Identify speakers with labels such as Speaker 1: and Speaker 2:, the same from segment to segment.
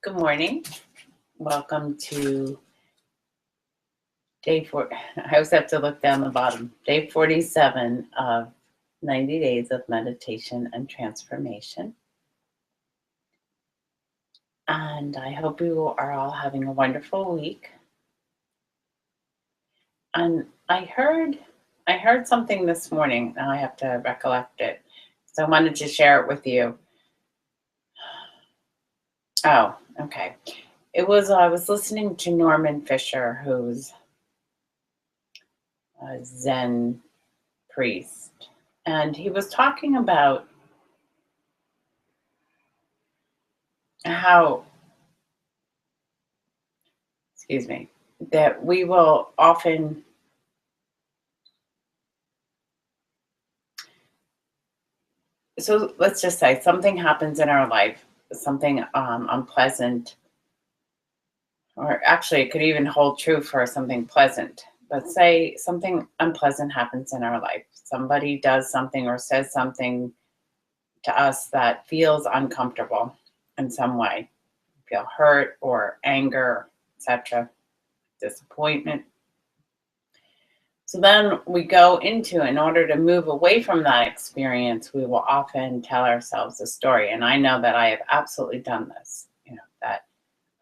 Speaker 1: Good morning. Welcome to day 4. I always have to look down the bottom. Day 47 of 90 Days of Meditation and Transformation. And I hope you are all having a wonderful week. And I heard something this morning. Now I have to recollect it. So I wanted to share it with you. Oh, okay. I was listening to Norman Fisher, who's a Zen priest, and he was talking about how, that we will often, so let's just say something happens in our life, something unpleasant, or actually it could even hold true for something pleasant. But say something unpleasant happens in our life. Somebody does something or says something to us that feels uncomfortable in some way. Feel hurt or anger, etc., disappointment. So then we go into, in order to move away from that experience, we will often tell ourselves a story. And I know that I have absolutely done this, that,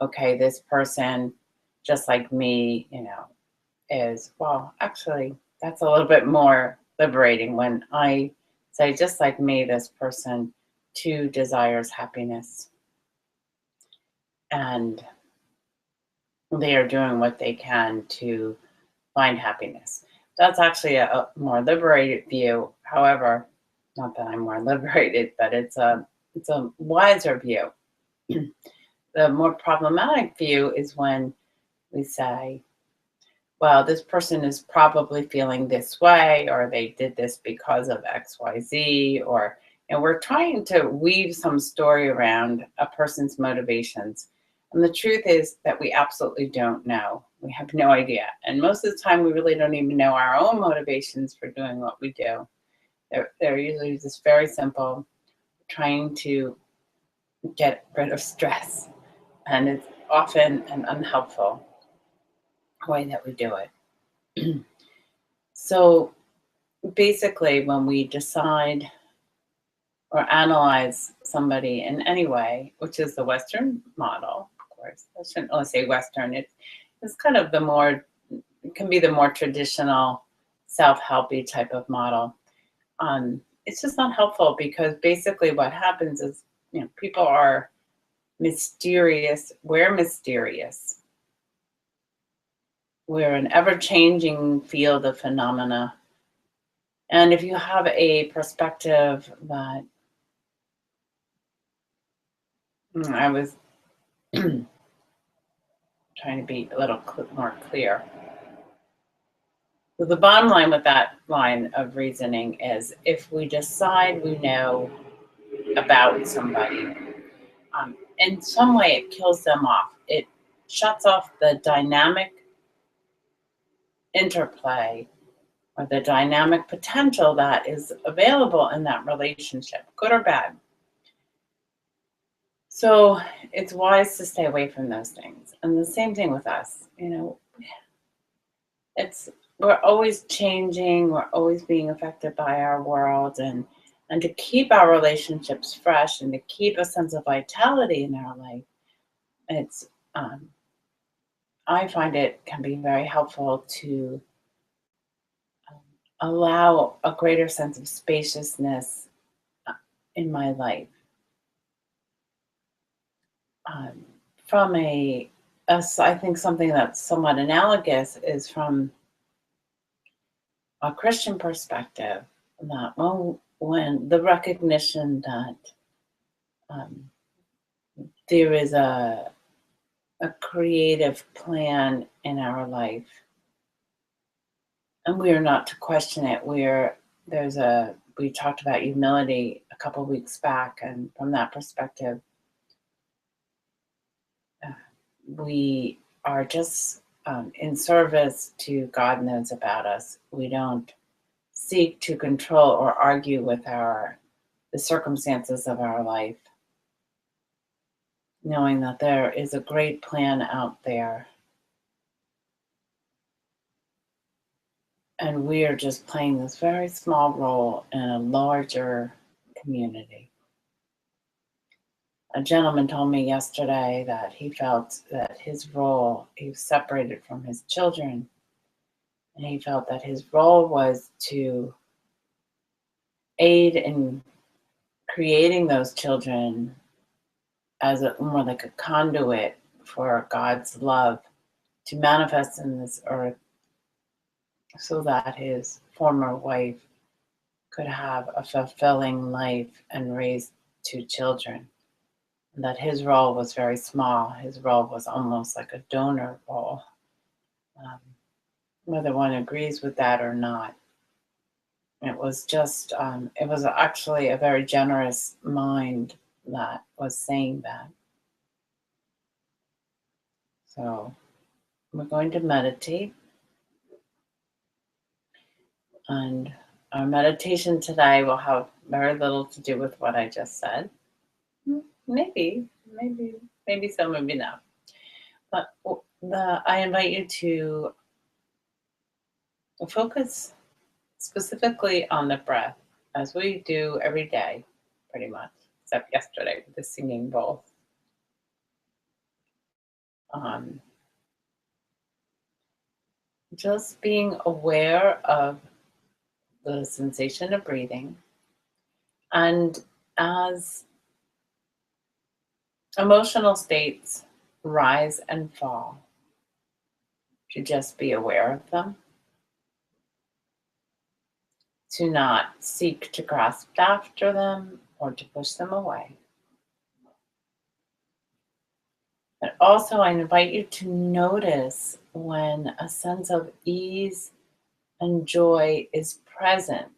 Speaker 1: okay, this person, just like me, is, well, actually, that's a little bit more liberating when I say, just like me, this person too desires happiness. And they are doing what they can to find happiness. That's actually a more liberated view. However, not that I'm more liberated, but it's a wiser view. The more problematic view is when we say, well, this person is probably feeling this way, or they did this because of XYZ, and we're trying to weave some story around a person's motivations. And the truth is that we absolutely don't know. We have no idea. And most of the time, we really don't even know our own motivations for doing what we do. They're usually just very simple, trying to get rid of stress. And it's often an unhelpful way that we do it. So basically, when we decide or analyze somebody in any way, which is the Western model, of course, I shouldn't only say Western, it's kind of it can be the more traditional self-helpy type of model. It's just not helpful, because basically what happens is, people are mysterious. We're mysterious. We're an ever-changing field of phenomena. And if you have a perspective that, I was trying to be a little more clear. So the bottom line with that line of reasoning is, if we decide we know about somebody, in some way it kills them off. It shuts off the dynamic interplay or the dynamic potential that is available in that relationship, good or bad. So it's wise to stay away from those things. And the same thing with us, we're always changing, we're always being affected by our world, and to keep our relationships fresh and to keep a sense of vitality in our life, it's I find it can be very helpful to allow a greater sense of spaciousness in my life. From I think something that's somewhat analogous is from a Christian perspective, that when the recognition that there is a creative plan in our life, and we are not to question it. We talked about humility a couple weeks back, and from that perspective, we are just in service to God knows about us. We don't seek to control or argue with the circumstances of our life. knowing that there is a great plan out there and we are just playing this very small role in a larger community. A gentleman told me yesterday that he felt that his role, he was separated from his children, and he felt that his role was to aid in creating those children as more like a conduit for God's love to manifest in this earth so that his former wife could have a fulfilling life and raise two children. And that his role was very small. His role was almost like a donor role. Um, whether one agrees with that or not, it was just, it was actually a very generous mind that was saying that. So we're going to meditate. And our meditation today will have very little to do with what I just said. Maybe, maybe so, maybe not. But I invite you to focus specifically on the breath, as we do every day, pretty much, except yesterday with the singing bowl. Um, just being aware of the sensation of breathing, and as emotional states rise and fall, to just be aware of them, to not seek to grasp after them or to push them away. But also, I invite you to notice when a sense of ease and joy is present,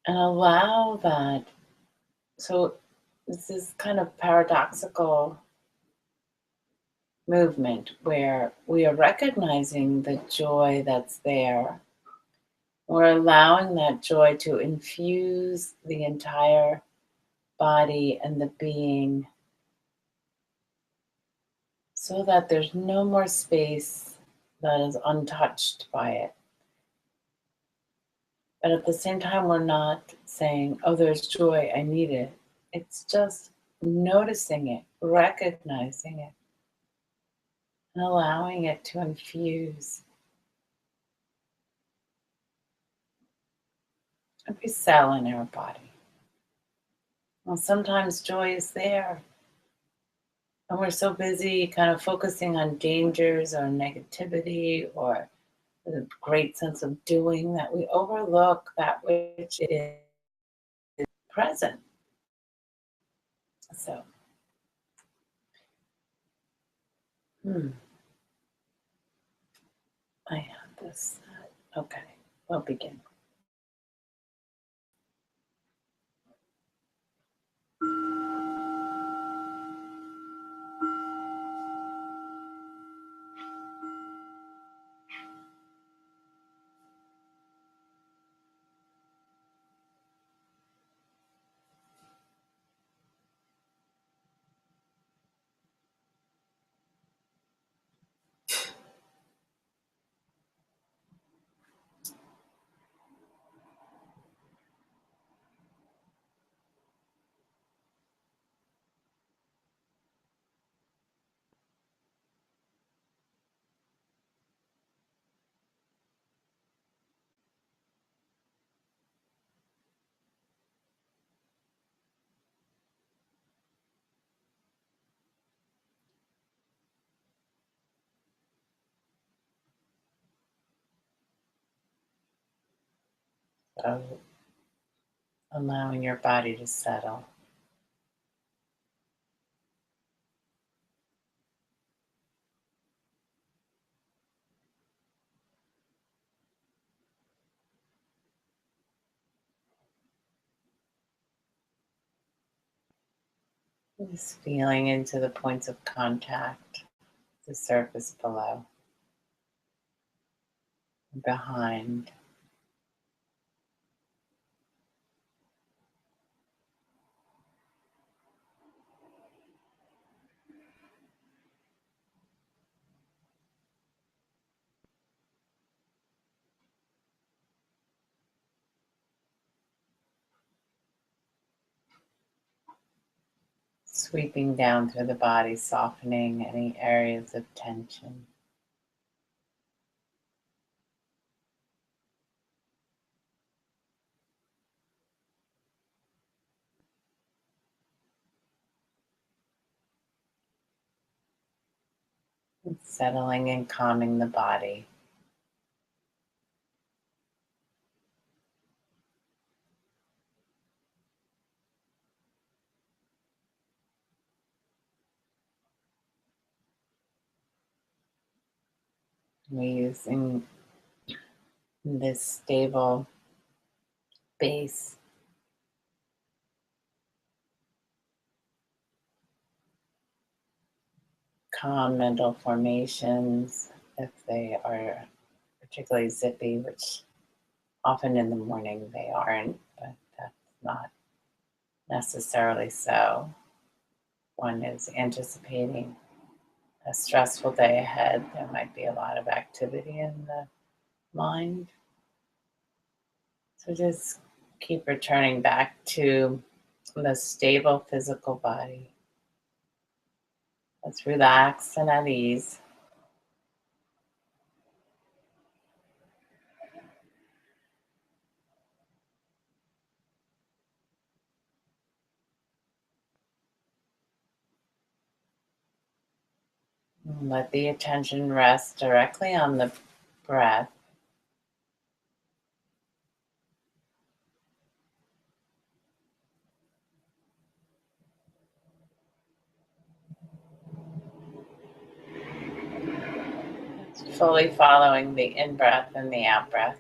Speaker 1: and allow that. So, this is kind of paradoxical movement where we are recognizing the joy that's there. We're allowing that joy to infuse the entire body and the being so that there's no more space that is untouched by it. But at the same time, we're not saying, oh, there's joy, I need it. It's just noticing it, recognizing it, and allowing it to infuse every cell in our body. Well, sometimes joy is there, and we're so busy kind of focusing on dangers or negativity or a great sense of doing that we overlook that which is present. So, I have this. Okay, we'll begin. So, allowing your body to settle. Just feeling into the points of contact, the surface below, behind. sweeping down through the body, softening any areas of tension. And settling and calming the body. We're using this stable base, calm mental formations, if they are particularly zippy, which often in the morning they aren't, but that's not necessarily so. One is anticipating a stressful day ahead. There might be a lot of activity in the mind. So just keep returning back to the stable physical body. Let's relax and at ease. Let the attention rest directly on the breath. Fully following the in breath and the out breath.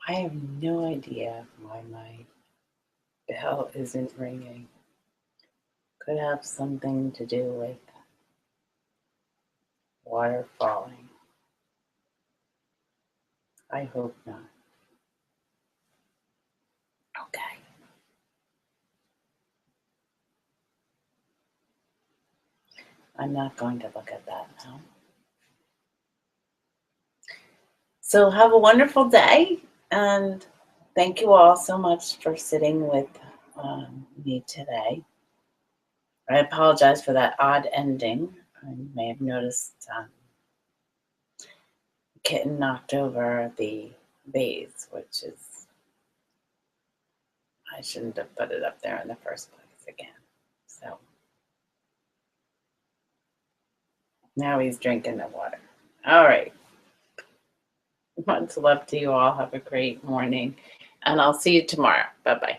Speaker 1: I have no idea why my bell isn't ringing. Could have something to do with water falling. I hope not. Okay. I'm not going to look at that now. So have a wonderful day, and thank you all so much for sitting with me today. I apologize for that odd ending. You may have noticed Kitten knocked over the vase, which is, I shouldn't have put it up there in the first place again. So now he's drinking the water. All right. Much love to you all. Have a great morning, and I'll see you tomorrow. Bye bye.